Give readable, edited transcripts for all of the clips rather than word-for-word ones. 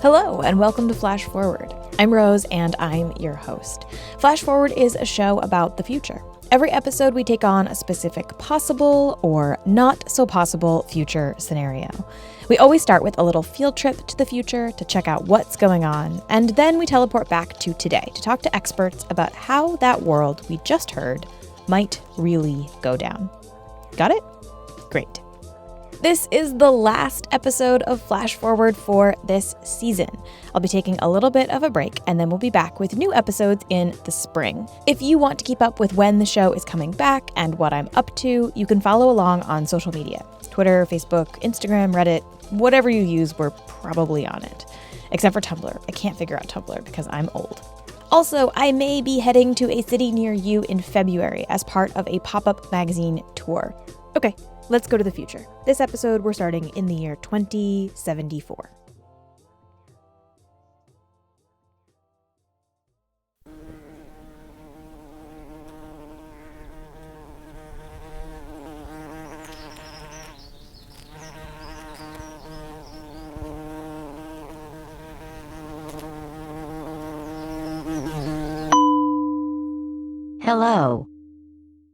Hello, and welcome to Flash Forward. I'm Rose, and I'm your host. Flash Forward is a show about the future. Every episode, we take on a specific possible or not so possible future scenario. We always start with a little field trip to the future to check out what's going on, and then we teleport back to today to talk to experts about how that world we just heard might really go down. Got it? Great. This is the last episode of Flash Forward for this season. I'll be taking a little bit of a break, and then we'll be back with new episodes in the spring. If you want to keep up with when the show is coming back and what I'm up to, you can follow along on social media. Twitter, Facebook, Instagram, Reddit, whatever you use, we're probably on it. Except for Tumblr. I can't figure out Tumblr because I'm old. Also, I may be heading to a city near you in February as part of a pop-up magazine tour. Okay. Let's go to the future. This episode, we're starting in the year 2074. Hello.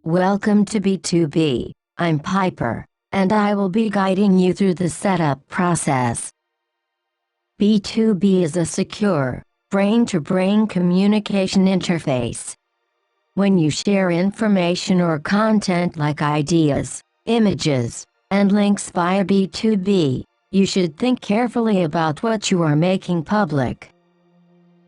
Welcome to B2B. I'm Piper, and I will be guiding you through the setup process. B2B is a secure, brain-to-brain communication interface. When you share information or content like ideas, images, and links via B2B, you should think carefully about what you are making public.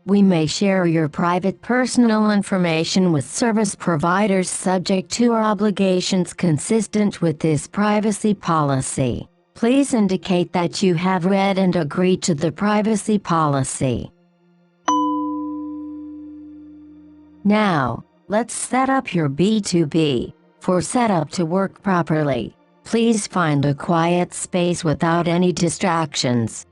We may share your private personal information with service providers subject to our obligations consistent with this privacy policy. Please indicate that you have read and agreed to the privacy policy. Now, let's set up your B2B. For setup to work properly, please find a quiet space without any distractions.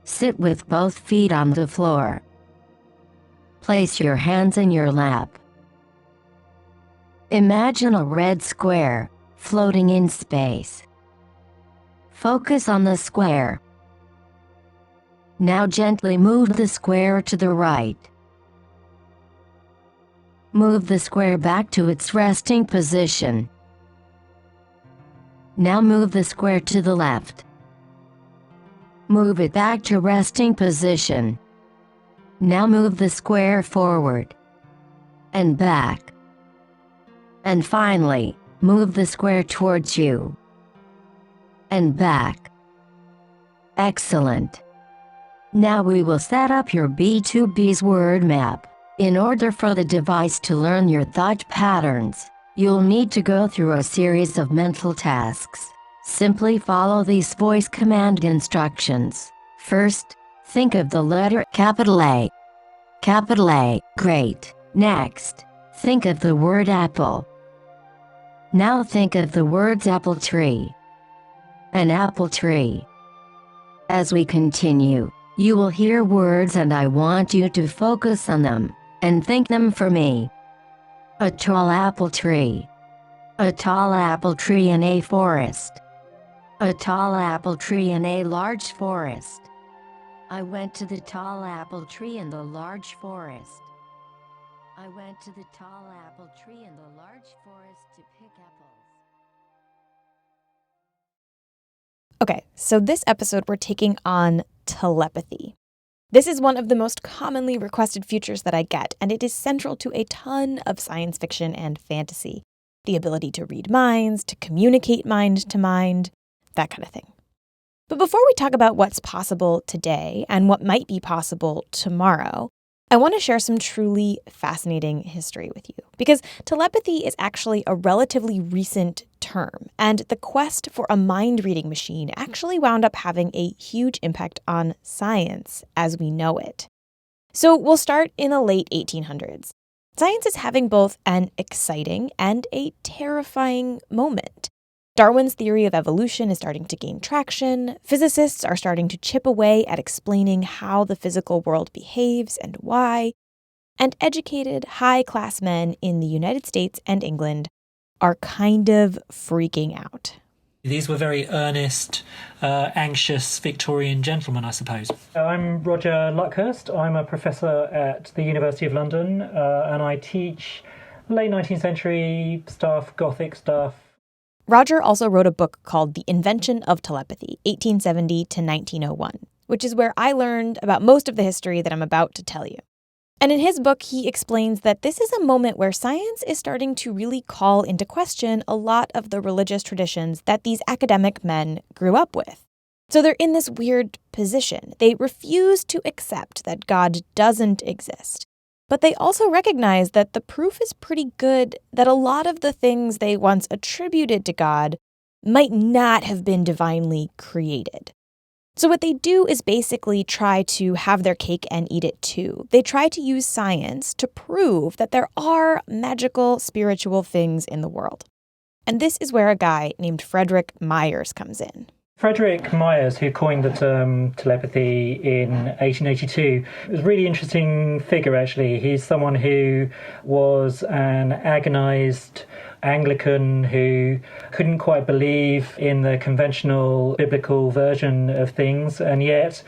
Sit with both feet on the floor. Place your hands in your lap. Imagine a red square floating in space. Focus on the square. Now gently move the square to the right. Move the square back to its resting position. Now move the square to the left. Move it back to resting position. Now move the square forward and back. And finally, move the square towards you and back. Excellent. Now we will set up your B2B's word map. In order for the device to learn your thought patterns, you'll need to go through a series of mental tasks. Simply follow these voice command instructions. First, think of the letter capital A. Capital A, great. Next, think of the word apple. Now think of the words apple tree. An apple tree. As we continue, you will hear words and I want you to focus on them and think them for me. A tall apple tree. A tall apple tree in a forest. A tall apple tree in a large forest. I went to the tall apple tree in the large forest. I went to the tall apple tree in the large forest to pick apples. Okay, so this episode, we're taking on telepathy. This is one of the most commonly requested futures that I get, and it is central to a ton of science fiction and fantasy. The ability to read minds, to communicate mind to mind, that kind of thing. But before we talk about what's possible today and what might be possible tomorrow, I want to share some truly fascinating history with you, because telepathy is actually a relatively recent term, and the quest for a mind-reading machine actually wound up having a huge impact on science as we know it. So we'll start in the late 1800s. Science is having both an exciting and a terrifying moment. Darwin's theory of evolution is starting to gain traction. Physicists are starting to chip away at explaining how the physical world behaves and why. And educated, high-class men in the United States and England are kind of freaking out. These were very earnest, anxious Victorian gentlemen, I suppose. I'm Roger Luckhurst. I'm a professor at the University of London, and I teach late 19th century stuff, Gothic stuff. Roger also wrote a book called The Invention of Telepathy, 1870 to 1901, which is where I learned about most of the history that I'm about to tell you. And in his book, he explains that this is a moment where science is starting to really call into question a lot of the religious traditions that these academic men grew up with. So they're in this weird position. They refuse to accept that God doesn't exist. But they also recognize that the proof is pretty good that a lot of the things they once attributed to God might not have been divinely created. So what they do is basically try to have their cake and eat it too. They try to use science to prove that there are magical, spiritual things in the world. And this is where a guy named Frederick Myers comes in. Frederick Myers, who coined the term telepathy in 1882, is a really interesting figure, actually. He's someone who was an agonized Anglican who couldn't quite believe in the conventional biblical version of things, and yet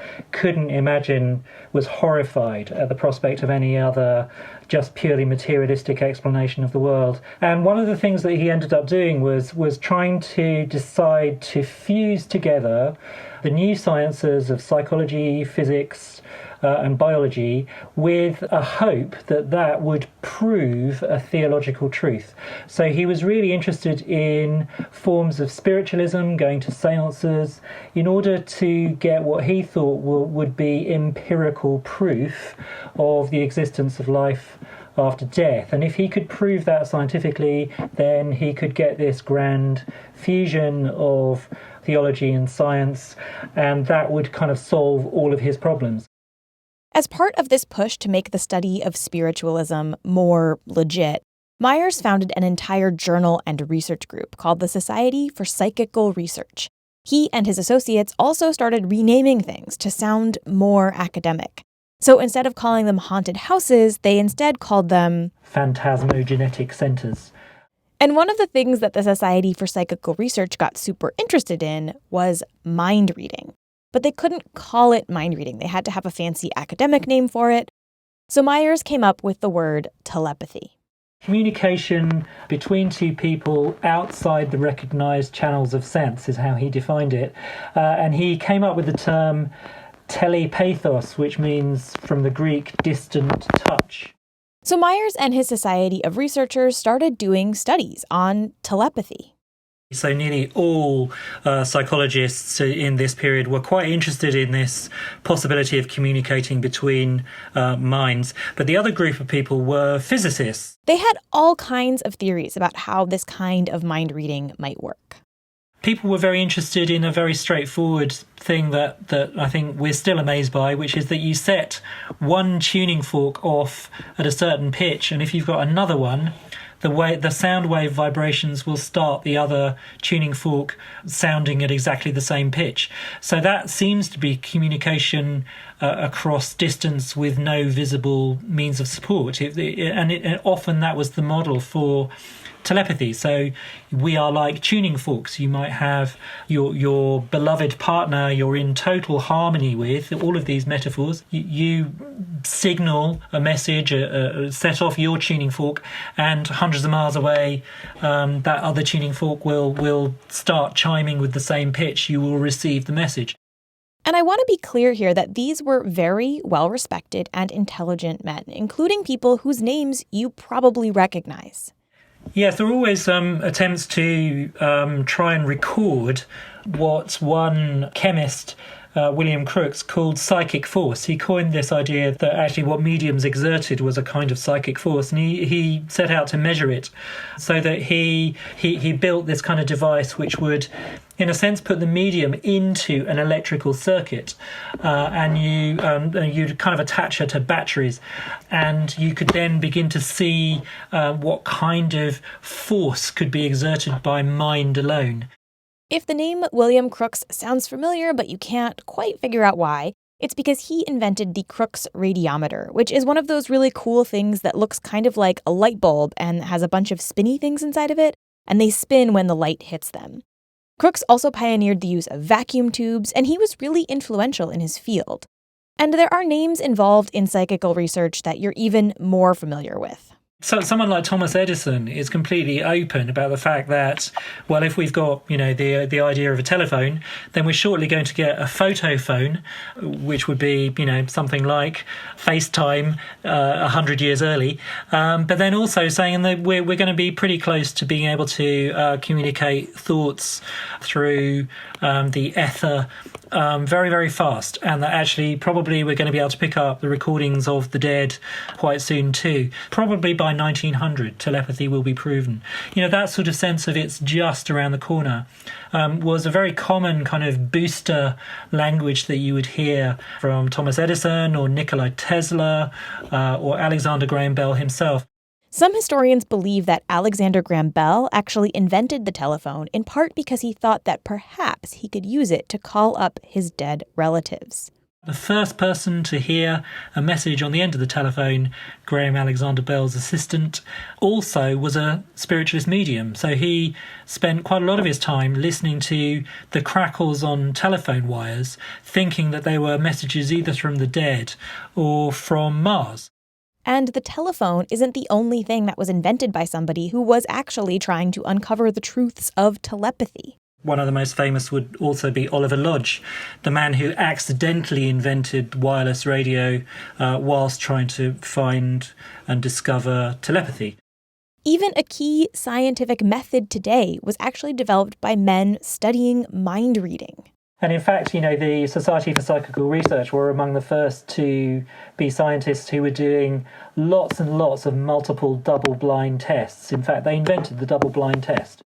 was horrified at the prospect of any other just purely materialistic explanation of the world. And one of the things that he ended up doing was trying to decide to fuse together the new sciences of psychology, physics, and biology with a hope that would prove a theological truth. So he was really interested in forms of spiritualism, going to seances, in order to get what he thought would be empirical proof of the existence of life after death. And if he could prove that scientifically, then he could get this grand fusion of theology and science, and that would kind of solve all of his problems. As part of this push to make the study of spiritualism more legit, Myers founded an entire journal and research group called the Society for Psychical Research. He and his associates also started renaming things to sound more academic. So instead of calling them haunted houses, they instead called them phantasmogenetic centers. And one of the things that the Society for Psychical Research got super interested in was mind reading. But they couldn't call it mind reading. They had to have a fancy academic name for it. So Myers came up with the word telepathy. Communication between two people outside the recognized channels of sense is how he defined it. And he came up with the term telepathos, which means, from the Greek, distant touch. So Myers and his society of researchers started doing studies on telepathy. So nearly all psychologists in this period were quite interested in this possibility of communicating between minds. But the other group of people were physicists. They had all kinds of theories about how this kind of mind reading might work. People were very interested in a very straightforward thing that I think we're still amazed by, which is that you set one tuning fork off at a certain pitch, and if you've got another one, the sound wave vibrations will start the other tuning fork sounding at exactly the same pitch. So that seems to be communication across distance with no visible means of support. And often that was the model for telepathy. So we are like tuning forks. You might have your beloved partner you're in total harmony with, all of these metaphors. You signal a message, set off your tuning fork, and hundreds of miles away, that other tuning fork will start chiming with the same pitch. You will receive the message. And I want to be clear here that these were very well-respected and intelligent men, including people whose names you probably recognize. Yes, there are always attempts to try and record what one chemist, William Crookes, called psychic force. He coined this idea that actually what mediums exerted was a kind of psychic force, and he set out to measure it, so that he built this kind of device which would, in a sense, put the medium into an electrical circuit, and you'd kind of attach her to batteries, and you could then begin to see what kind of force could be exerted by mind alone. If the name William Crookes sounds familiar, but you can't quite figure out why, it's because he invented the Crookes radiometer, which is one of those really cool things that looks kind of like a light bulb and has a bunch of spinny things inside of it, and they spin when the light hits them. Crookes also pioneered the use of vacuum tubes, and he was really influential in his field. And there are names involved in psychical research that you're even more familiar with. So someone like Thomas Edison is completely open about the fact that, well, if we've got, the idea of a telephone, then we're shortly going to get a photophone, which would be, something like FaceTime 100 years early. But then also saying that we're going to be pretty close to being able to communicate thoughts through the ether very, very fast, and that actually probably we're going to be able to pick up the recordings of the dead quite soon too. Probably by 1900, telepathy will be proven. That sort of sense of it's just around the corner was a very common kind of booster language that you would hear from Thomas Edison or Nikola Tesla or Alexander Graham Bell himself. Some historians believe that Alexander Graham Bell actually invented the telephone in part because he thought that perhaps he could use it to call up his dead relatives. The first person to hear a message on the end of the telephone, Graham Alexander Bell's assistant, also was a spiritualist medium. So he spent quite a lot of his time listening to the crackles on telephone wires, thinking that they were messages either from the dead or from Mars. And the telephone isn't the only thing that was invented by somebody who was actually trying to uncover the truths of telepathy. One of the most famous would also be Oliver Lodge, the man who accidentally invented wireless radio whilst trying to find and discover telepathy. Even a key scientific method today was actually developed by men studying mind reading. And in fact, the Society for Psychical Research were among the first to be scientists who were doing lots and lots of multiple double-blind tests. In fact, they invented the double-blind test.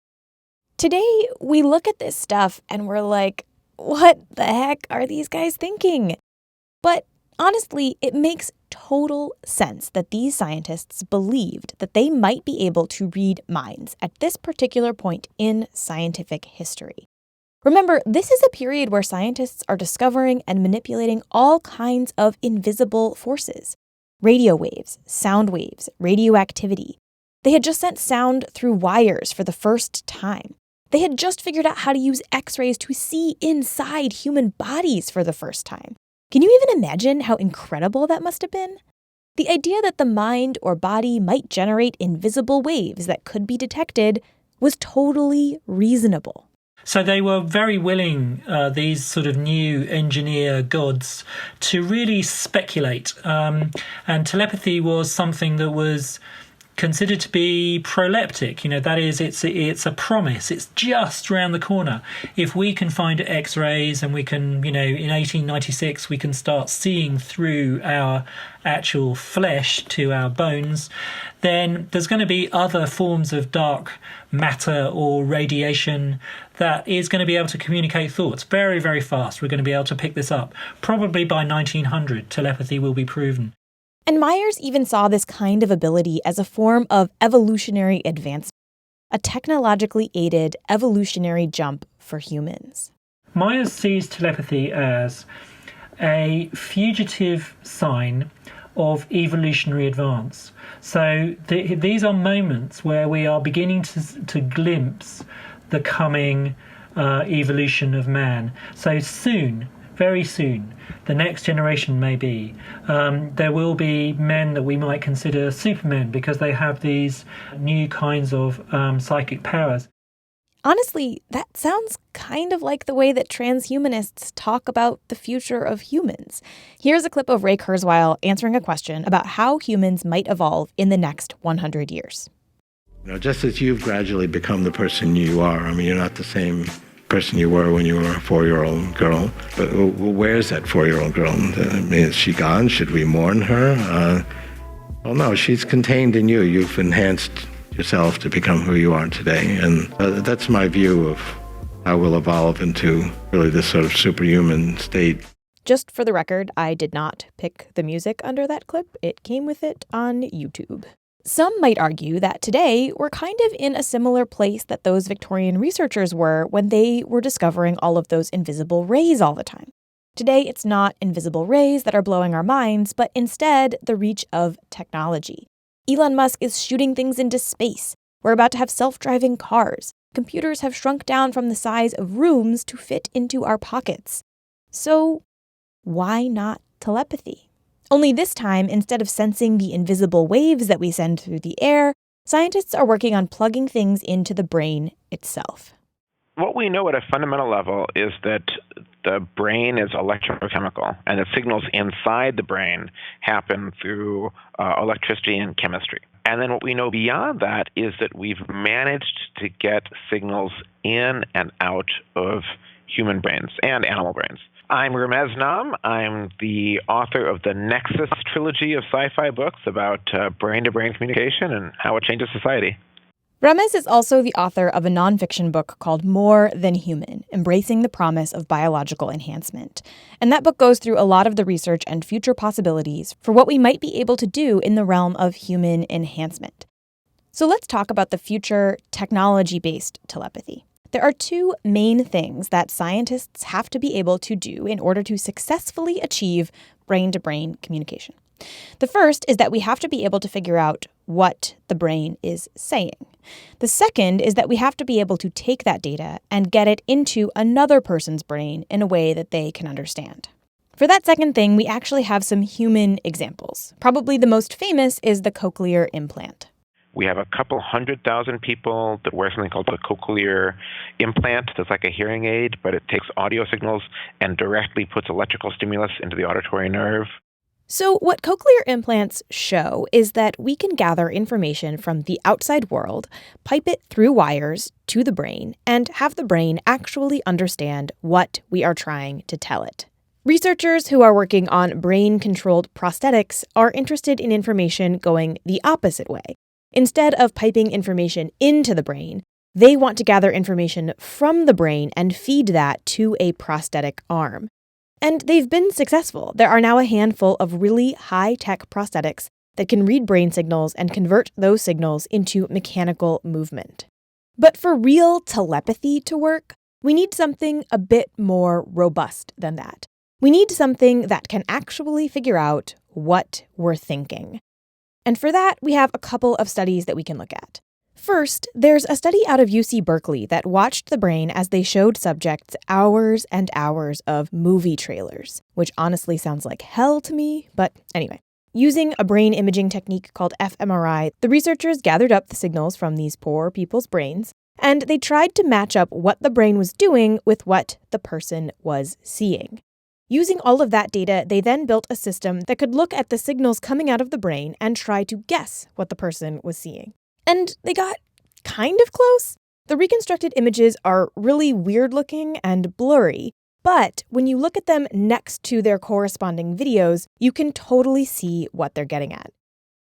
Today, we look at this stuff and we're like, what the heck are these guys thinking? But honestly, it makes total sense that these scientists believed that they might be able to read minds at this particular point in scientific history. Remember, this is a period where scientists are discovering and manipulating all kinds of invisible forces. Radio waves, sound waves, radioactivity. They had just sent sound through wires for the first time. They had just figured out how to use X-rays to see inside human bodies for the first time. Can you even imagine how incredible that must have been? The idea that the mind or body might generate invisible waves that could be detected was totally reasonable. So they were very willing, these sort of new engineer gods, to really speculate. And telepathy was something that was considered to be proleptic. That is, it's a promise. It's just around the corner. If we can find X-rays and we can, in 1896, we can start seeing through our actual flesh to our bones, then there's going to be other forms of dark matter or radiation that is going to be able to communicate thoughts very, very fast. We're going to be able to pick this up. Probably by 1900, telepathy will be proven. And Myers even saw this kind of ability as a form of evolutionary advancement, a technologically aided evolutionary jump for humans. Myers sees telepathy as a fugitive sign of evolutionary advance. So these are moments where we are beginning to glimpse the coming evolution of man. So soon, very soon, the next generation maybe, there will be men that we might consider supermen because they have these new kinds of psychic powers. Honestly, that sounds kind of like the way that transhumanists talk about the future of humans. Here's a clip of Ray Kurzweil answering a question about how humans might evolve in the next 100 years. Just as you've gradually become the person you are, you're not the same person you were when you were a 4-year-old girl. But where's that 4-year-old girl? Is she gone? Should we mourn her? Well, no, she's contained in you. You've enhanced yourself to become who you are today. And that's my view of how we'll evolve into really this sort of superhuman state. Just for the record, I did not pick the music under that clip. It came with it on YouTube. Some might argue that today we're kind of in a similar place that those Victorian researchers were when they were discovering all of those invisible rays all the time. Today, it's not invisible rays that are blowing our minds, but instead the reach of technology. Elon Musk is shooting things into space. We're about to have self-driving cars. computers have shrunk down from the size of rooms to fit into our pockets. So why not telepathy? Only this time, instead of sensing the invisible waves that we send through the air, scientists are working on plugging things into the brain itself. What we know at a fundamental level is that the brain is electrochemical, and the signals inside the brain happen through electricity and chemistry. And then what we know beyond that is that we've managed to get signals in and out of human brains and animal brains. I'm Ramez Nam. I'm the author of the Nexus trilogy of sci-fi books about brain-to-brain communication and how it changes society. Ramez is also the author of a nonfiction book called More Than Human, Embracing the Promise of Biological Enhancement. And that book goes through a lot of the research and future possibilities for what we might be able to do in the realm of human enhancement. So let's talk about the future technology-based telepathy. There are two main things that scientists have to be able to do in order to successfully achieve brain-to-brain communication. The first is that we have to be able to figure out what the brain is saying. The second is that we have to be able to take that data and get it into another person's brain in a way that they can understand. For that second thing, we actually have some human examples. Probably the most famous is the cochlear implant. We have a couple 100,000 people that wear something called a cochlear implant that's like a hearing aid, but it takes audio signals and directly puts electrical stimulus into the auditory nerve. So what cochlear implants show is that we can gather information from the outside world, pipe it through wires to the brain, and have the brain actually understand what we are trying to tell it. Researchers who are working on brain-controlled prosthetics are interested in information going the opposite way. Instead of piping information into the brain, they want to gather information from the brain and feed that to a prosthetic arm. And they've been successful. There are now a handful of really high-tech prosthetics that can read brain signals and convert those signals into mechanical movement. But for real telepathy to work, we need something a bit more robust than that. We need something that can actually figure out what we're thinking. And for that, we have a couple of studies that we can look at. First, there's a study out of UC Berkeley that watched the brain as they showed subjects hours and hours of movie trailers, which honestly sounds like hell to me, but anyway. Using a brain imaging technique called fMRI, the researchers gathered up the signals from these poor people's brains, and they tried to match up what the brain was doing with what the person was seeing. Using all of that data, they then built a system that could look at the signals coming out of the brain and try to guess what the person was seeing. And they got kind of close. The reconstructed images are really weird looking and blurry, but when you look at them next to their corresponding videos, you can totally see what they're getting at.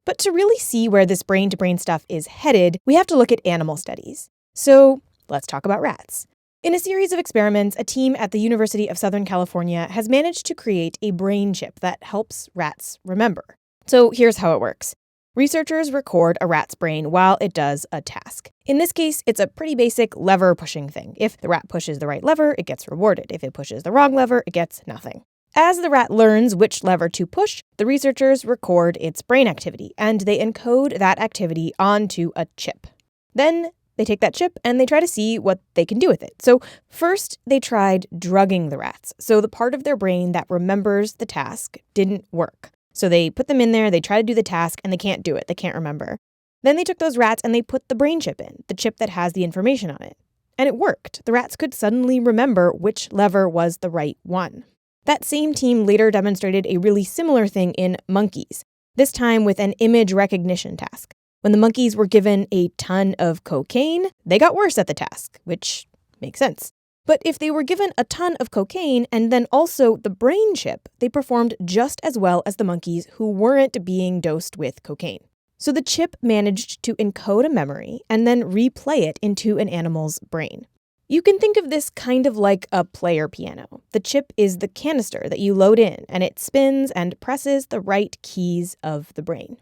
But to really see where this brain-to-brain stuff is headed, we have to look at animal studies. So let's talk about rats. In a series of experiments, a team at the University of Southern California has managed to create a brain chip that helps rats remember. So here's how it works. Researchers record a rat's brain while it does a task. In this case, it's a pretty basic lever-pushing thing. If the rat pushes the right lever, it gets rewarded. If it pushes the wrong lever, it gets nothing. As the rat learns which lever to push, the researchers record its brain activity, and they encode that activity onto a chip. Then they take that chip and they try to see what they can do with it. So first, they tried drugging the rats. So the part of their brain that remembers the task didn't work. So they put them in there, they try to do the task, and they can't do it. They can't remember. Then they took those rats and they put the brain chip in, the chip that has the information on it. And it worked. The rats could suddenly remember which lever was the right one. That same team later demonstrated a really similar thing in monkeys, this time with an image recognition task. When the monkeys were given a ton of cocaine, they got worse at the task, which makes sense. But if they were given a ton of cocaine and then also the brain chip, they performed just as well as the monkeys who weren't being dosed with cocaine. So the chip managed to encode a memory and then replay it into an animal's brain. You can think of this kind of like a player piano. The chip is the canister that you load in, and it spins and presses the right keys of the brain.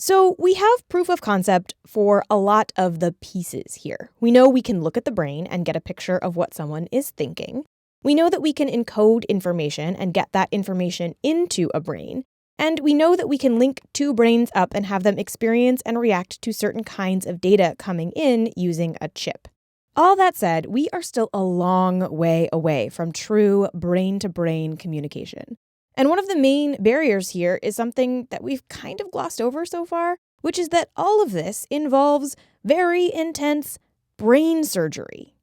So we have proof of concept for a lot of the pieces here. We know we can look at the brain and get a picture of what someone is thinking. We know that we can encode information and get that information into a brain. And we know that we can link two brains up and have them experience and react to certain kinds of data coming in using a chip. All that said, we are still a long way away from true brain-to-brain communication. And one of the main barriers here is something that we've kind of glossed over so far, which is that all of this involves very intense brain surgery.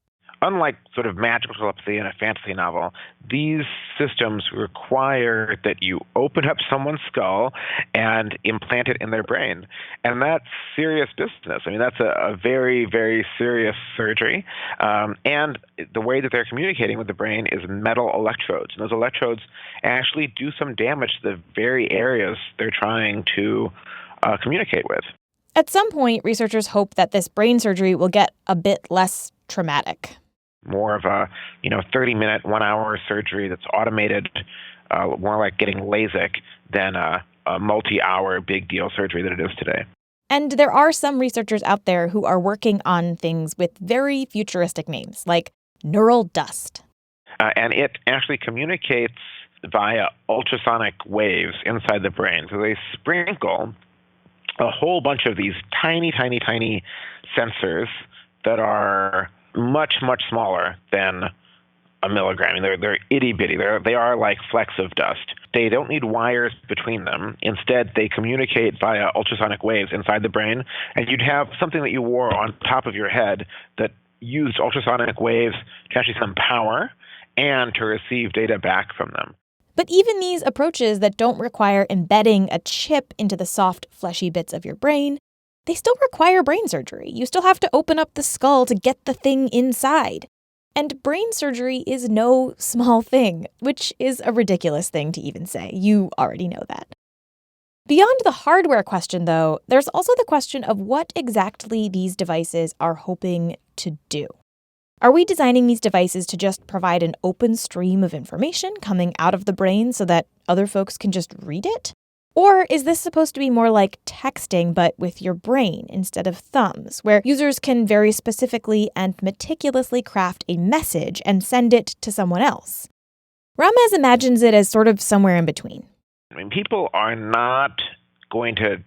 Unlike sort of magical telepathy in a fantasy novel, these systems require that you open up someone's skull and implant it in their brain. And that's serious business. I mean, that's a very, very serious surgery. And the way that they're communicating with the brain is metal electrodes. And those electrodes actually do some damage to the very areas they're trying to communicate with. At some point, researchers hope that this brain surgery will get a bit less traumatic. More of a 30-minute, 1-hour surgery that's automated, more like getting LASIK than a multi-hour big deal surgery that it is today. And there are some researchers out there who are working on things with very futuristic names, like neural dust. And it actually communicates via ultrasonic waves inside the brain. So they sprinkle a whole bunch of these tiny, tiny, tiny sensors that are much, much smaller than a milligram. I mean, they're itty-bitty. They are like flecks of dust. They don't need wires between them. Instead, they communicate via ultrasonic waves inside the brain, and you'd have something that you wore on top of your head that used ultrasonic waves to actually send power and to receive data back from them. But even these approaches that don't require embedding a chip into the soft, fleshy bits of your brain, they still require brain surgery. You still have to open up the skull to get the thing inside. And brain surgery is no small thing, which is a ridiculous thing to even say. You already know that. Beyond the hardware question, though, there's also the question of what exactly these devices are hoping to do. Are we designing these devices to just provide an open stream of information coming out of the brain so that other folks can just read it? Or is this supposed to be more like texting, but with your brain instead of thumbs, where users can very specifically and meticulously craft a message and send it to someone else? Ramez imagines it as sort of somewhere in between. I mean, people are not going to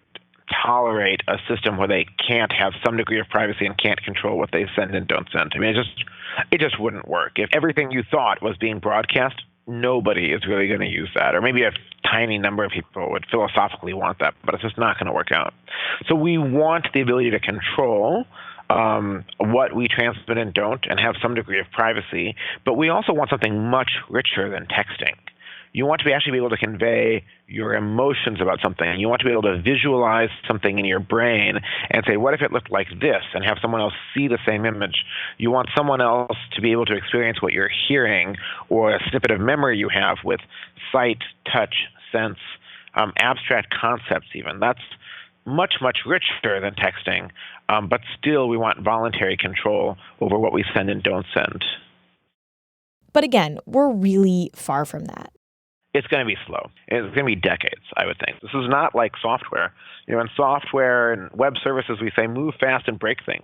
tolerate a system where they can't have some degree of privacy and can't control what they send and don't send. I mean, it just wouldn't work. If everything you thought was being broadcast, nobody is really going to use that. Or maybe a tiny number of people would philosophically want that, but it's just not going to work out. So we want the ability to control what we transmit and don't and have some degree of privacy, but we also want something much richer than texting. You want to actually be able to convey your emotions about something. You want to be able to visualize something in your brain and say, what if it looked like this, and have someone else see the same image. You want someone else to be able to experience what you're hearing or a snippet of memory you have with sight, touch, sense, abstract concepts even. That's much, much richer than texting, but still we want voluntary control over what we send and don't send. But again, we're really far from that. It's going to be slow. It's going to be decades, I would think. This is not like software. In software and web services, we say move fast and break things.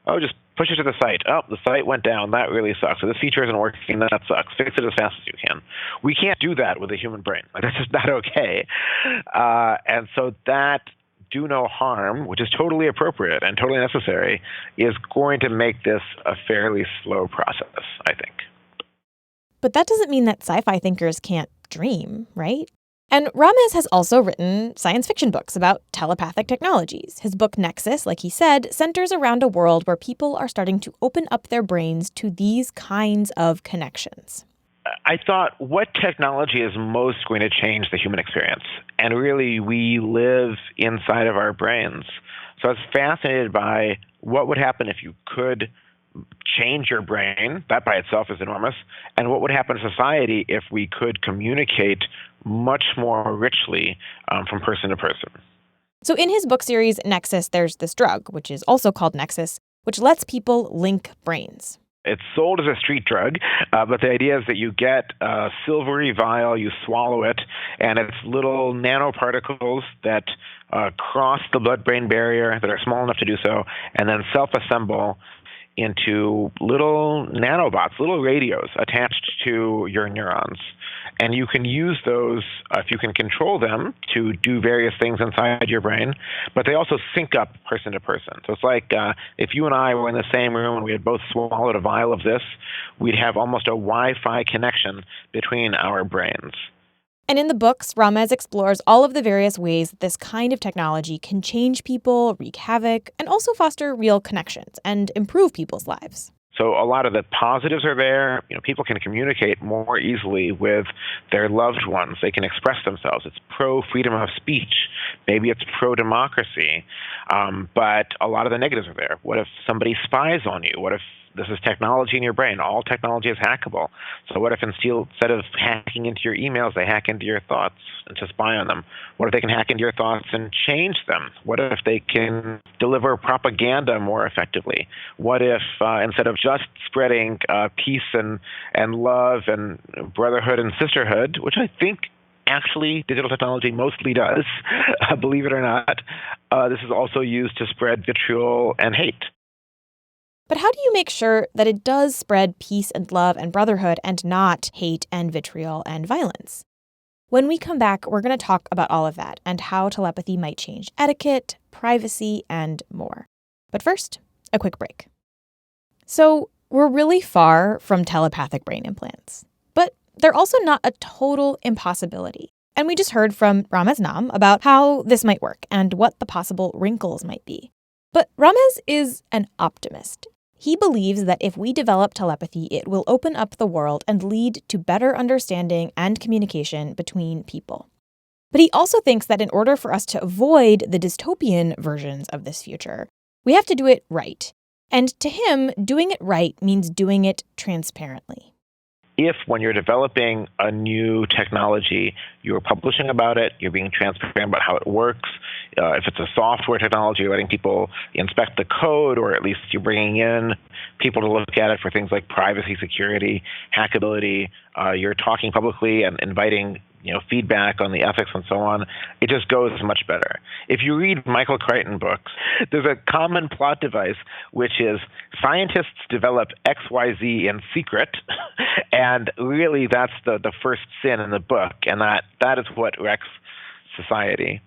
Oh, just push it to the site. Oh, the site went down. That really sucks. So this feature isn't working. That sucks. Fix it as fast as you can. We can't do that with a human brain. That's just not okay. And so that do no harm, which is totally appropriate and totally necessary, is going to make this a fairly slow process, I think. But that doesn't mean that sci-fi thinkers can't dream, right? And Ramez has also written science fiction books about telepathic technologies. His book Nexus, like he said, centers around a world where people are starting to open up their brains to these kinds of connections. I thought, what technology is most going to change the human experience? And really, we live inside of our brains. So I was fascinated by what would happen if you could change your brain. That by itself is enormous. And what would happen to society if we could communicate much more richly from person to person? So in his book series Nexus, there's this drug, which is also called Nexus, which lets people link brains. It's sold as a street drug, but the idea is that you get a silvery vial, you swallow it, and it's little nanoparticles that cross the blood-brain barrier that are small enough to do so, and then self-assemble into little nanobots, little radios attached to your neurons. And you can use those, if you can control them, to do various things inside your brain, but they also sync up person to person. So it's like if you and I were in the same room and we had both swallowed a vial of this, we'd have almost a Wi-Fi connection between our brains. And in the books, Ramez explores all of the various ways that this kind of technology can change people, wreak havoc, and also foster real connections and improve people's lives. So a lot of the positives are there. People can communicate more easily with their loved ones. They can express themselves. It's pro-freedom of speech. Maybe it's pro-democracy. But a lot of the negatives are there. What if somebody spies on you? What if this is technology in your brain? All technology is hackable. So what if instead of hacking into your emails, they hack into your thoughts and to spy on them? What if they can hack into your thoughts and change them? What if they can deliver propaganda more effectively? What if instead of just spreading peace and love and brotherhood and sisterhood, which I think actually digital technology mostly does, believe it or not, this is also used to spread vitriol and hate. But how do you make sure that it does spread peace and love and brotherhood and not hate and vitriol and violence? When we come back, we're going to talk about all of that and how telepathy might change etiquette, privacy, and more. But first, a quick break. So, we're really far from telepathic brain implants, but they're also not a total impossibility. And we just heard from Ramez Nam about how this might work and what the possible wrinkles might be. But Ramez is an optimist. He believes that if we develop telepathy, it will open up the world and lead to better understanding and communication between people. But he also thinks that in order for us to avoid the dystopian versions of this future, we have to do it right. And to him, doing it right means doing it transparently. If when you're developing a new technology, you're publishing about it, you're being transparent about how it works. If it's a software technology, you're letting people inspect the code, or at least you're bringing in people to look at it for things like privacy, security, hackability. You're talking publicly and inviting feedback on the ethics and so on. It just goes much better. If you read Michael Crichton books, there's a common plot device, which is scientists develop XYZ in secret, and really that's the first sin in the book, and that is what wrecks society.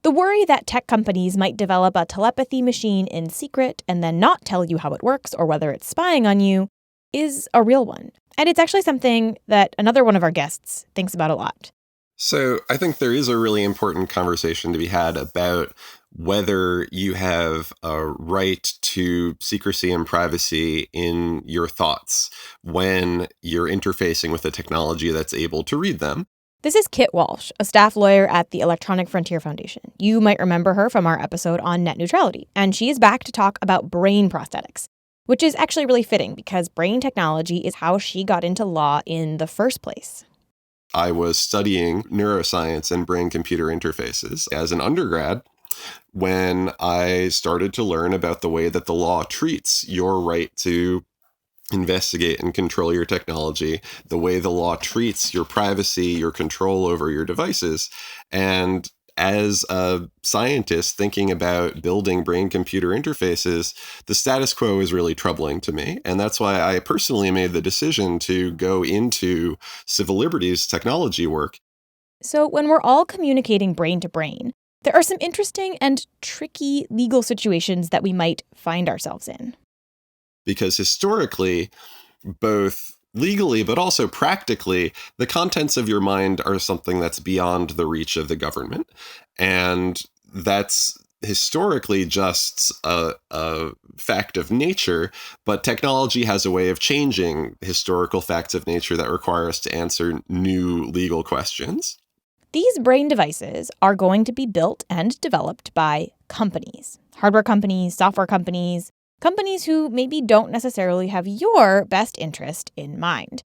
The worry that tech companies might develop a telepathy machine in secret and then not tell you how it works or whether it's spying on you is a real one. And it's actually something that another one of our guests thinks about a lot. So I think there is a really important conversation to be had about whether you have a right to secrecy and privacy in your thoughts when you're interfacing with a technology that's able to read them. This is Kit Walsh, a staff lawyer at the Electronic Frontier Foundation. You might remember her from our episode on net neutrality, and she is back to talk about brain prosthetics, which is actually really fitting because brain technology is how she got into law in the first place. I was studying neuroscience and brain-computer interfaces as an undergrad when I started to learn about the way that the law treats your right to investigate and control your technology, the way the law treats your privacy, your control over your devices. And as a scientist thinking about building brain-computer interfaces, the status quo is really troubling to me. And that's why I personally made the decision to go into civil liberties technology work. So when we're all communicating brain to brain, there are some interesting and tricky legal situations that we might find ourselves in. Because historically, both legally, but also practically, the contents of your mind are something that's beyond the reach of the government. And that's historically just a fact of nature, but technology has a way of changing historical facts of nature that require us to answer new legal questions. These brain devices are going to be built and developed by companies, hardware companies, software companies, companies who maybe don't necessarily have your best interest in mind.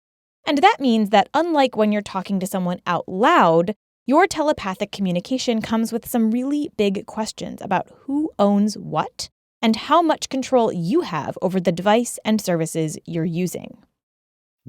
And that means that unlike when you're talking to someone out loud, your telepathic communication comes with some really big questions about who owns what and how much control you have over the device and services you're using.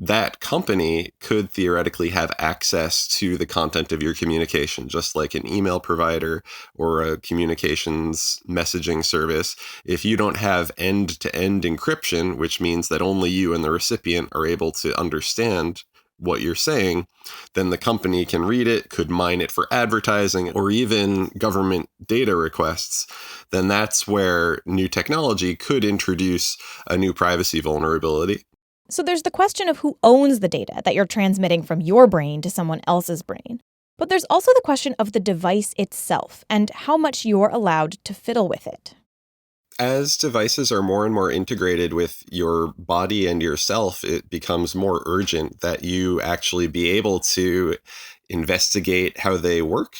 that company could theoretically have access to the content of your communication, just like an email provider or a communications messaging service. If you don't have end-to-end encryption, which means that only you and the recipient are able to understand what you're saying, then the company can read it, could mine it for advertising, or even government data requests. Then that's where new technology could introduce a new privacy vulnerability. So there's the question of who owns the data that you're transmitting from your brain to someone else's brain. But there's also the question of the device itself and how much you're allowed to fiddle with it. As devices are more and more integrated with your body and yourself, it becomes more urgent that you actually be able to investigate how they work,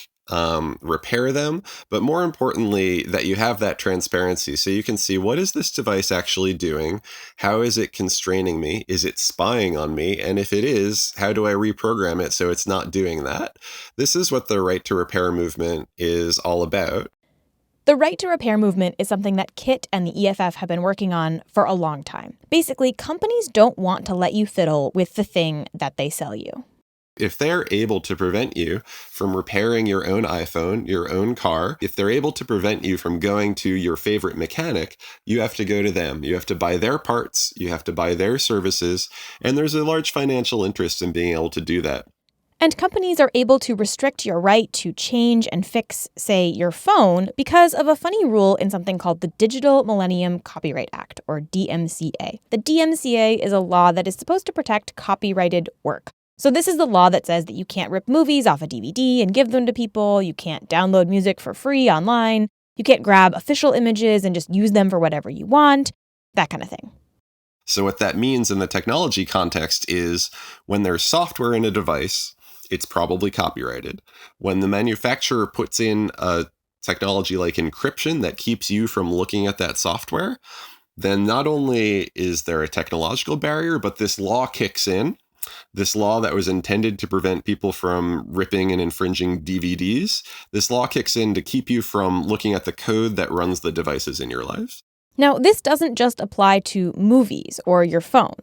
repair them, but more importantly, that you have that transparency so you can see, what is this device actually doing? How is it constraining me? Is it spying on me? And if it is, how do I reprogram it so it's not doing that? This is what the right to repair movement is all about. The right to repair movement is something that Kit and the EFF have been working on for a long time. Basically, companies don't want to let you fiddle with the thing that they sell you. If they're able to prevent you from repairing your own iPhone, your own car, if they're able to prevent you from going to your favorite mechanic, you have to go to them. You have to buy their parts, you have to buy their services, and there's a large financial interest in being able to do that. And companies are able to restrict your right to change and fix, say, your phone because of a funny rule in something called the Digital Millennium Copyright Act, or DMCA. The DMCA is a law that is supposed to protect copyrighted work. So this is the law that says that you can't rip movies off a DVD and give them to people, you can't download music for free online, you can't grab official images and just use them for whatever you want, that kind of thing. So what that means in the technology context is when there's software in a device, it's probably copyrighted. When the manufacturer puts in a technology like encryption that keeps you from looking at that software, then not only is there a technological barrier, but this law kicks in. This law that was intended to prevent people from ripping and infringing DVDs, this law kicks in to keep you from looking at the code that runs the devices in your lives. Now, this doesn't just apply to movies or your phone.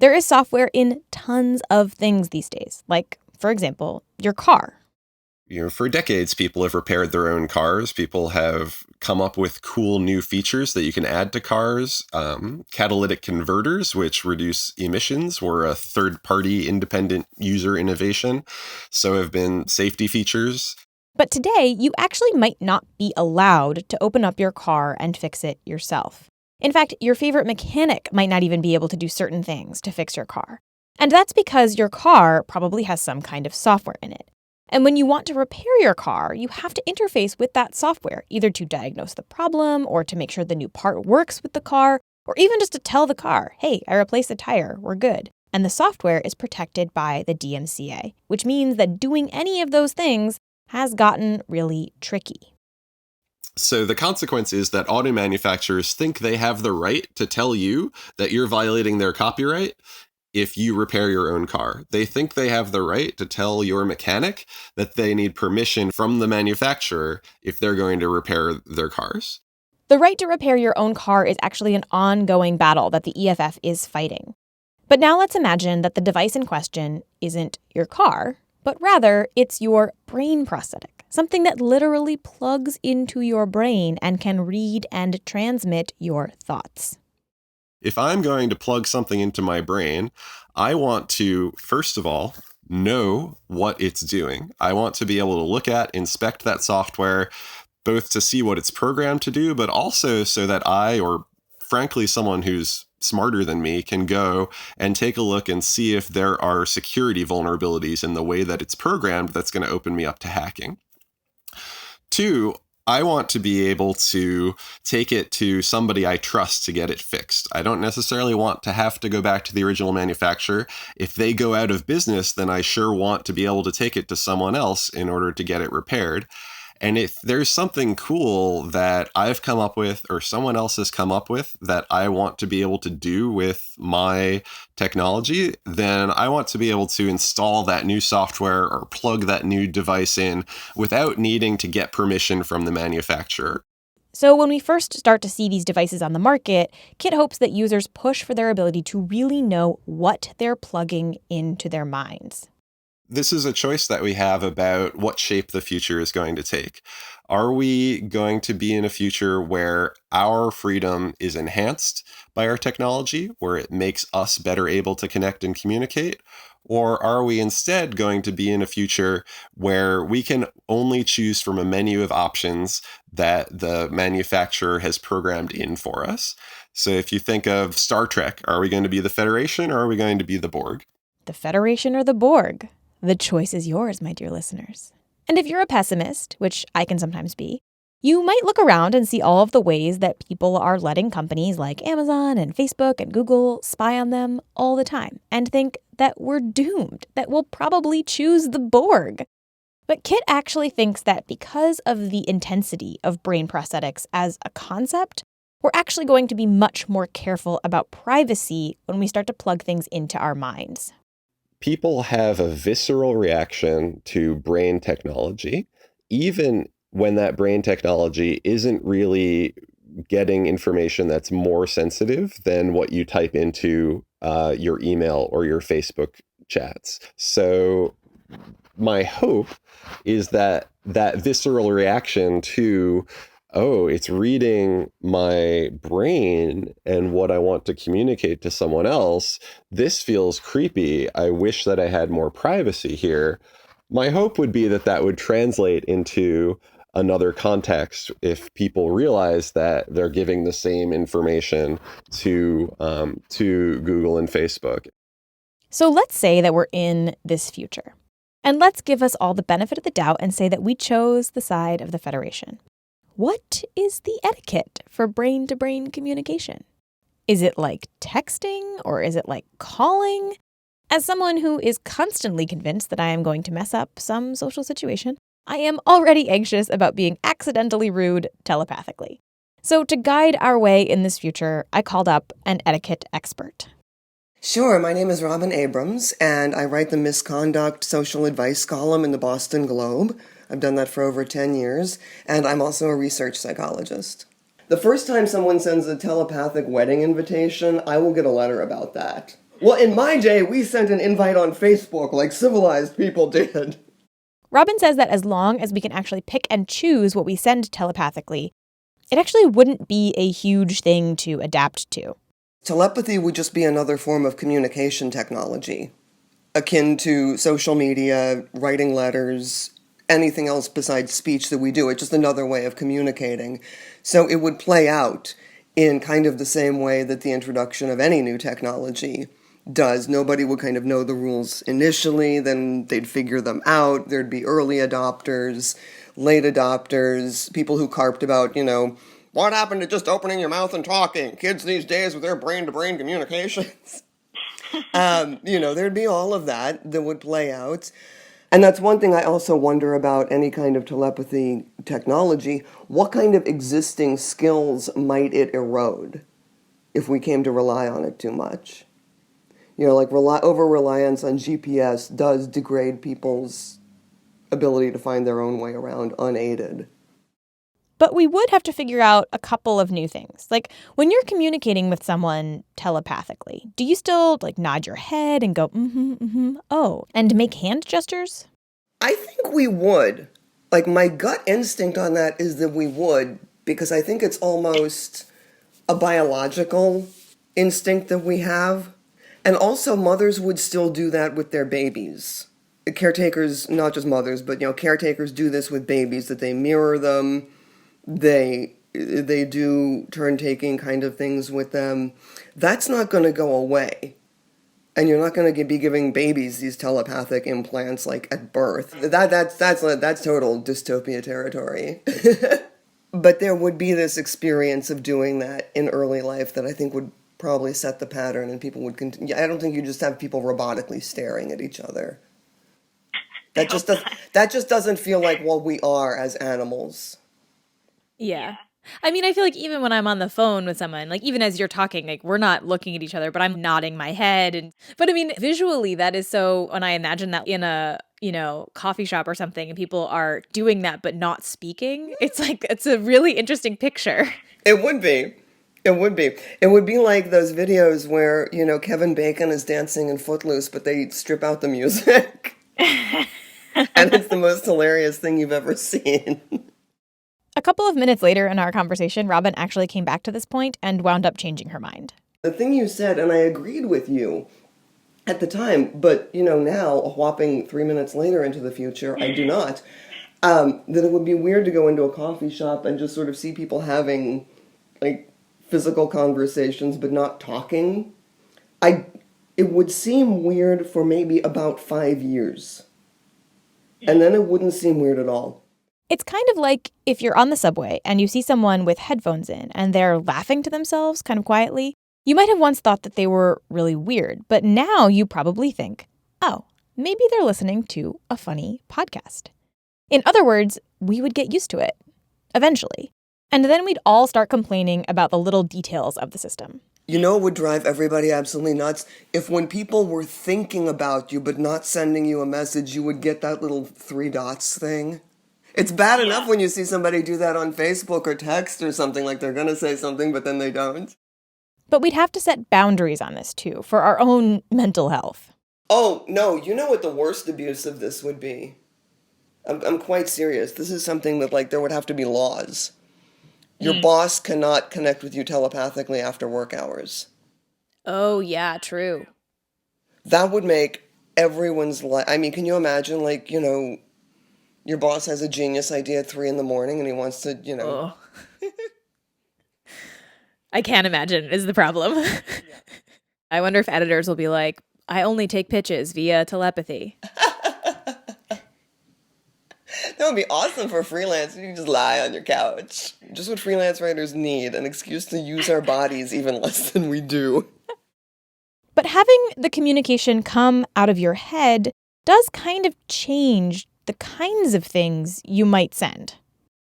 There is software in tons of things these days, like, for example, your car. For decades, people have repaired their own cars. People have come up with cool new features that you can add to cars. Catalytic converters, which reduce emissions, were a third-party independent user innovation. So have been safety features. But today, you actually might not be allowed to open up your car and fix it yourself. In fact, your favorite mechanic might not even be able to do certain things to fix your car. And that's because your car probably has some kind of software in it. And when you want to repair your car, you have to interface with that software, either to diagnose the problem or to make sure the new part works with the car, or even just to tell the car, hey, I replaced a tire, we're good. And the software is protected by the DMCA, which means that doing any of those things has gotten really tricky. So the consequence is that auto manufacturers think they have the right to tell you that you're violating their copyright if you repair your own car. They think they have the right to tell your mechanic that they need permission from the manufacturer if they're going to repair their cars. The right to repair your own car is actually an ongoing battle that the EFF is fighting. But now let's imagine that the device in question isn't your car, but rather it's your brain prosthetic, something that literally plugs into your brain and can read and transmit your thoughts. If I'm going to plug something into my brain, I want to, first of all, know what it's doing. I want to be able to look at, inspect that software, both to see what it's programmed to do, but also so that I, or frankly, someone who's smarter than me, can go and take a look and see if there are security vulnerabilities in the way that it's programmed that's going to open me up to hacking. 2, I want to be able to take it to somebody I trust to get it fixed. I don't necessarily want to have to go back to the original manufacturer. If they go out of business, then I sure want to be able to take it to someone else in order to get it repaired. And if there's something cool that I've come up with or someone else has come up with that I want to be able to do with my technology, then I want to be able to install that new software or plug that new device in without needing to get permission from the manufacturer. So when we first start to see these devices on the market, Kit hopes that users push for their ability to really know what they're plugging into their minds. This is a choice that we have about what shape the future is going to take. Are we going to be in a future where our freedom is enhanced by our technology, where it makes us better able to connect and communicate? Or are we instead going to be in a future where we can only choose from a menu of options that the manufacturer has programmed in for us? So if you think of Star Trek, are we going to be the Federation or are we going to be the Borg? The Federation or the Borg? The choice is yours, my dear listeners. And if you're a pessimist, which I can sometimes be, you might look around and see all of the ways that people are letting companies like Amazon and Facebook and Google spy on them all the time and think that we're doomed, that we'll probably choose the Borg. But Kit actually thinks that because of the intensity of brain prosthetics as a concept, we're actually going to be much more careful about privacy when we start to plug things into our minds. People have a visceral reaction to brain technology, even when that brain technology isn't really getting information that's more sensitive than what you type into your email or your Facebook chats. So my hope is that that visceral reaction to, oh, it's reading my brain and what I want to communicate to someone else. This feels creepy. I wish that I had more privacy here. My hope would be that that would translate into another context if people realize that they're giving the same information to Google and Facebook. So let's say that we're in this future. And let's give us all the benefit of the doubt and say that we chose the side of the Federation. What is the etiquette for brain-to-brain communication? Is it like texting or is it like calling? As someone who is constantly convinced that I am going to mess up some social situation, I am already anxious about being accidentally rude telepathically. So to guide our way in this future, I called up an etiquette expert. Sure, my name is Robin Abrams, and I write the Misconduct Social Advice column in the Boston Globe. I've done that for over 10 years, and I'm also a research psychologist. The first time someone sends a telepathic wedding invitation, I will get a letter about that. Well, in my day, we sent an invite on Facebook like civilized people did. Robin says that as long as we can actually pick and choose what we send telepathically, it actually wouldn't be a huge thing to adapt to. Telepathy would just be another form of communication technology, akin to social media, writing letters, anything else besides speech that we do. It's just another way of communicating. So it would play out in kind of the same way that the introduction of any new technology does. Nobody would kind of know the rules initially, then they'd figure them out. There'd be early adopters, late adopters, people who carped about, what happened to just opening your mouth and talking? Kids these days with their brain-to-brain communications. There'd be all of that would play out. And that's one thing I also wonder about any kind of telepathy technology. What kind of existing skills might it erode if we came to rely on it too much? Over-reliance on GPS does degrade people's ability to find their own way around unaided. But we would have to figure out a couple of new things. Like, when you're communicating with someone telepathically, do you still, nod your head and go, oh, and make hand gestures? I think we would. My gut instinct on that is that we would, because I think it's almost a biological instinct that we have. And also, mothers would still do that with their babies. Caretakers, not just mothers, but, caretakers do this with babies, that they mirror them. They do turn-taking kind of things with them. That's not going to go away. And you're not going to be giving babies these telepathic implants at birth. That's total dystopia territory. But there would be this experience of doing that in early life that I think would probably set the pattern, and people would continue. I don't think you just have people robotically staring at each other. That just doesn't feel like what we are as animals. Yeah. I mean, I feel like even when I'm on the phone with someone, like even as you're talking, like we're not looking at each other, but I'm nodding my head. But I mean, visually, that is so, when I imagine that in a, coffee shop or something and people are doing that but not speaking, it's a really interesting picture. It would be. It would be. It would be like those videos where, Kevin Bacon is dancing in Footloose, but they strip out the music. And it's the most hilarious thing you've ever seen. A couple of minutes later in our conversation, Robin actually came back to this point and wound up changing her mind. The thing you said, and I agreed with you at the time, but, now, a whopping 3 minutes later into the future, I do not, that it would be weird to go into a coffee shop and just sort of see people having, like, physical conversations but not talking. It would seem weird for maybe about 5 years. And then it wouldn't seem weird at all. It's kind of like if you're on the subway and you see someone with headphones in and they're laughing to themselves kind of quietly. You might have once thought that they were really weird, but now you probably think, oh, maybe they're listening to a funny podcast. In other words, we would get used to it, eventually. And then we'd all start complaining about the little details of the system. It would drive everybody absolutely nuts if when people were thinking about you but not sending you a message, you would get that little 3 dots thing. It's bad enough when you see somebody do that on Facebook or text or something, like they're going to say something, but then they don't. But we'd have to set boundaries on this, too, for our own mental health. Oh, no, you know what the worst abuse of this would be? I'm quite serious. This is something that, there would have to be laws. Your boss cannot connect with you telepathically after work hours. Oh, yeah, true. That would make everyone's life... I mean, can you imagine, your boss has a genius idea at 3 a.m. and he wants to, Oh. I can't imagine is the problem. Yeah. I wonder if editors will be like, I only take pitches via telepathy. That would be awesome for freelance. You can just lie on your couch. Just what freelance writers need, an excuse to use our bodies even less than we do. But having the communication come out of your head does kind of change the kinds of things you might send.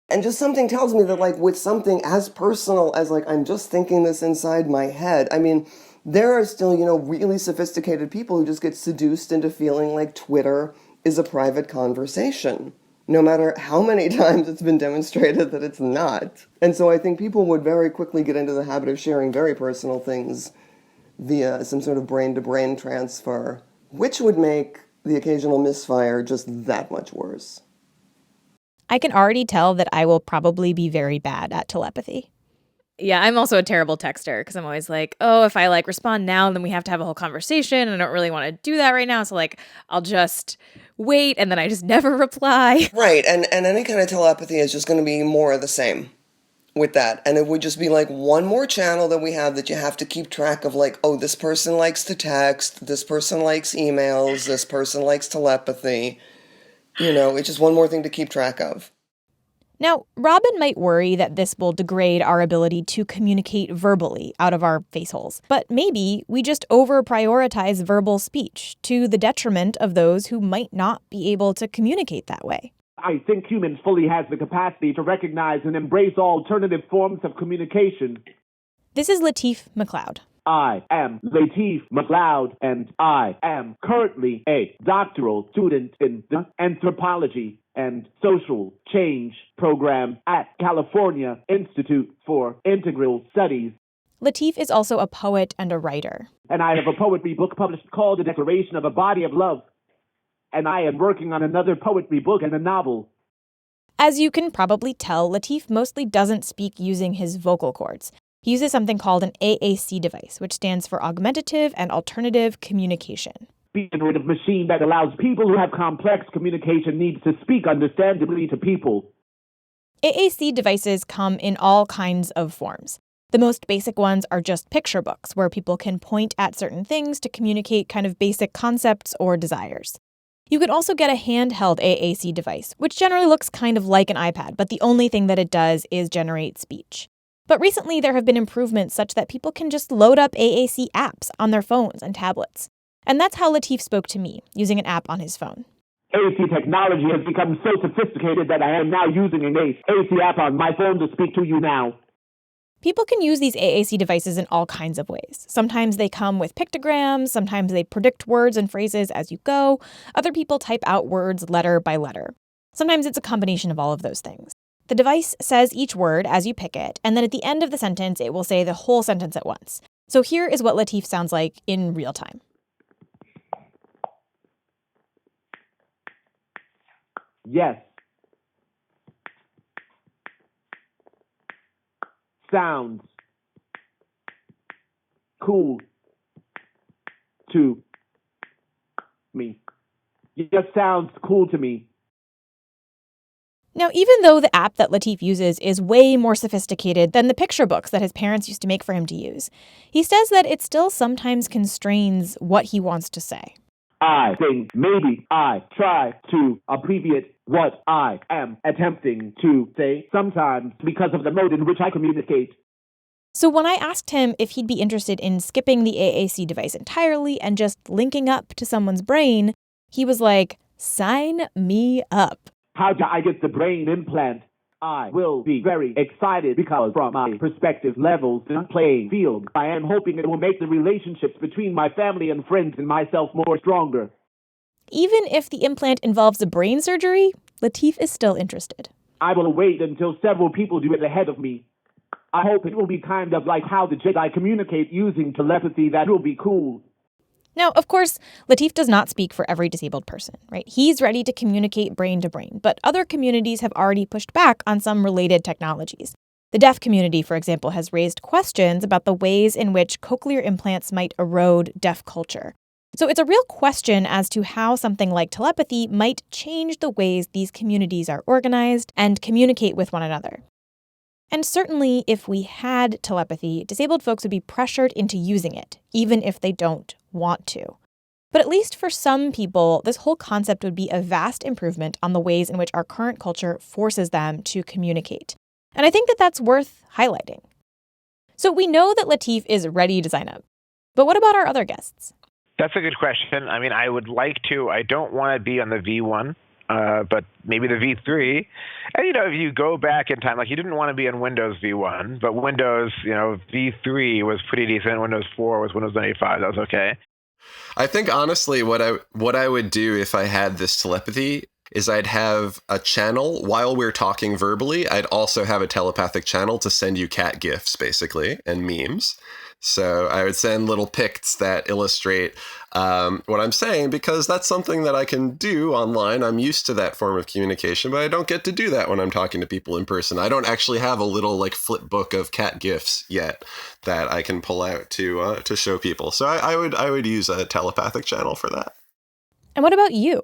And just something tells me that, with something as personal as, I'm just thinking this inside my head, I mean, there are still, really sophisticated people who just get seduced into feeling like Twitter is a private conversation, no matter how many times it's been demonstrated that it's not. And so I think people would very quickly get into the habit of sharing very personal things via some sort of brain-to-brain transfer, which would make the occasional misfire just that much worse. I can already tell that I will probably be very bad at telepathy. Yeah, I'm also a terrible texter because I'm always like, oh, if I respond now, then we have to have a whole conversation. And I don't really want to do that right now. So I'll just wait and then I just never reply. Right. And any kind of telepathy is just going to be more of the same with that. And it would just be one more channel that we have that you have to keep track of, oh, this person likes to text, this person likes emails, this person likes telepathy. It's just one more thing to keep track of. Now, Robin might worry that this will degrade our ability to communicate verbally out of our face holes. But maybe we just over-prioritize verbal speech to the detriment of those who might not be able to communicate that way. I think humans fully has the capacity to recognize and embrace all alternative forms of communication. This is Lateef McLeod. I am Lateef McLeod, and I am currently a doctoral student in the anthropology and social change program at California Institute for Integral Studies. Lateef is also a poet and a writer. And I have a poetry book published called The Declaration of a Body of Love. And I am working on another poetry book and a novel. As you can probably tell, Lateef mostly doesn't speak using his vocal cords. He uses something called an AAC device, which stands for Augmentative and Alternative Communication. Be a kind of machine that allows people who have complex communication needs to speak understandably to people. AAC devices come in all kinds of forms. The most basic ones are just picture books, where people can point at certain things to communicate kind of basic concepts or desires. You can also get a handheld AAC device, which generally looks kind of like an iPad, but the only thing that it does is generate speech. But recently there have been improvements such that people can just load up AAC apps on their phones and tablets. And that's how Lateef spoke to me, using an app on his phone. AC technology has become so sophisticated that I am now using an AC app on my phone to speak to you now. People can use these AAC devices in all kinds of ways. Sometimes they come with pictograms, sometimes they predict words and phrases as you go. Other people type out words letter by letter. Sometimes it's a combination of all of those things. The device says each word as you pick it, and then at the end of the sentence, it will say the whole sentence at once. So here is what Latif sounds like in real time. Yes. Sounds cool to me. Yes, sounds cool to me. Now, even though the app that Latif uses is way more sophisticated than the picture books that his parents used to make for him to use, he says that it still sometimes constrains what he wants to say. I think maybe I try to abbreviate what I am attempting to say sometimes because of the mode in which I communicate. So when I asked him if he'd be interested in skipping the AAC device entirely and just linking up to someone's brain, he was like, sign me up. How do I get the brain implant? I will be very excited because from my perspective levels in a playing field, I am hoping it will make the relationships between my family and friends and myself more stronger. Even if the implant involves a brain surgery, Latif is still interested. I will wait until several people do it ahead of me. I hope it will be kind of like how the Jedi communicate using telepathy. That will be cool. Now, of course, Latif does not speak for every disabled person, right? He's ready to communicate brain to brain, but other communities have already pushed back on some related technologies. The deaf community, for example, has raised questions about the ways in which cochlear implants might erode deaf culture. So it's a real question as to how something like telepathy might change the ways these communities are organized and communicate with one another. And certainly, if we had telepathy, disabled folks would be pressured into using it, even if they don't want to. But at least for some people, this whole concept would be a vast improvement on the ways in which our current culture forces them to communicate. And I think that that's worth highlighting. So we know that Latif is ready to sign up. But what about our other guests? That's a good question. I mean, I would like to. I don't want to be on the V1, but maybe the V3. And, if you go back in time, like you didn't want to be on Windows V1, but Windows, V3 was pretty decent. Windows 4 was Windows 95. That was okay. I think, honestly, what I would do if I had this telepathy is I'd have a channel while we're talking verbally. I'd also have a telepathic channel to send you cat gifs, basically, and memes. So I would send little pics that illustrate what I'm saying, because that's something that I can do online. I'm used to that form of communication, but I don't get to do that when I'm talking to people in person. I don't actually have a little flip book of cat gifs yet that I can pull out to show people. So I would use a telepathic channel for that. And what about you?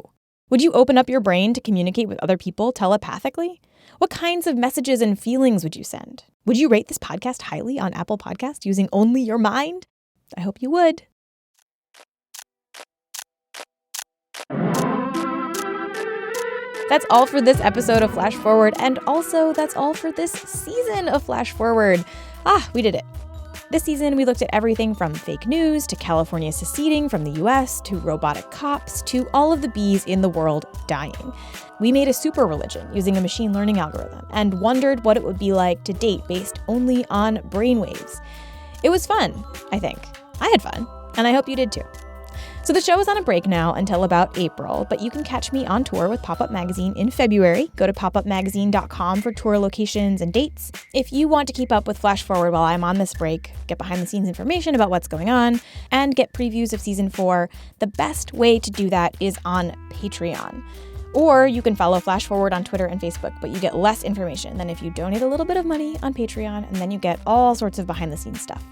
Would you open up your brain to communicate with other people telepathically? What kinds of messages and feelings would you send? Would you rate this podcast highly on Apple Podcasts using only your mind? I hope you would. That's all for this episode of Flash Forward, and also that's all for this season of Flash Forward. We did it. This season, we looked at everything from fake news to California seceding from the US to robotic cops to all of the bees in the world dying. We made a super religion using a machine learning algorithm and wondered what it would be like to date based only on brainwaves. It was fun, I think. I had fun, and I hope you did too. So the show is on a break now until about April, but you can catch me on tour with Pop-Up Magazine in February. Go to popupmagazine.com for tour locations and dates. If you want to keep up with Flash Forward while I'm on this break, get behind-the-scenes information about what's going on, and get previews of Season 4, the best way to do that is on Patreon. Or you can follow Flash Forward on Twitter and Facebook, but you get less information than if you donate a little bit of money on Patreon, and then you get all sorts of behind-the-scenes stuff.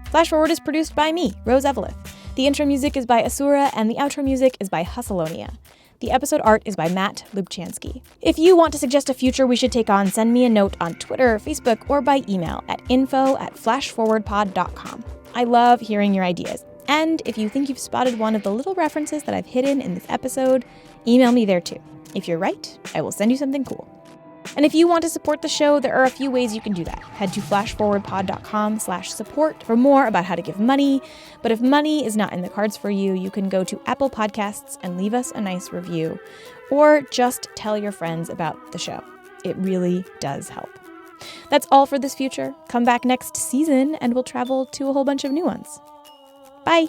Flash Forward is produced by me, Rose Eveleth. The intro music is by Asura, and the outro music is by Hustleonia. The episode art is by Matt Lubchansky. If you want to suggest a future we should take on, send me a note on Twitter, Facebook, or by email at info@flashforwardpod.com. I love hearing your ideas. And if you think you've spotted one of the little references that I've hidden in this episode, email me there too. If you're right, I will send you something cool. And if you want to support the show, there are a few ways you can do that. Head to flashforwardpod.com/support for more about how to give money. But if money is not in the cards for you, you can go to Apple Podcasts and leave us a nice review. Or just tell your friends about the show. It really does help. That's all for this future. Come back next season and we'll travel to a whole bunch of new ones. Bye!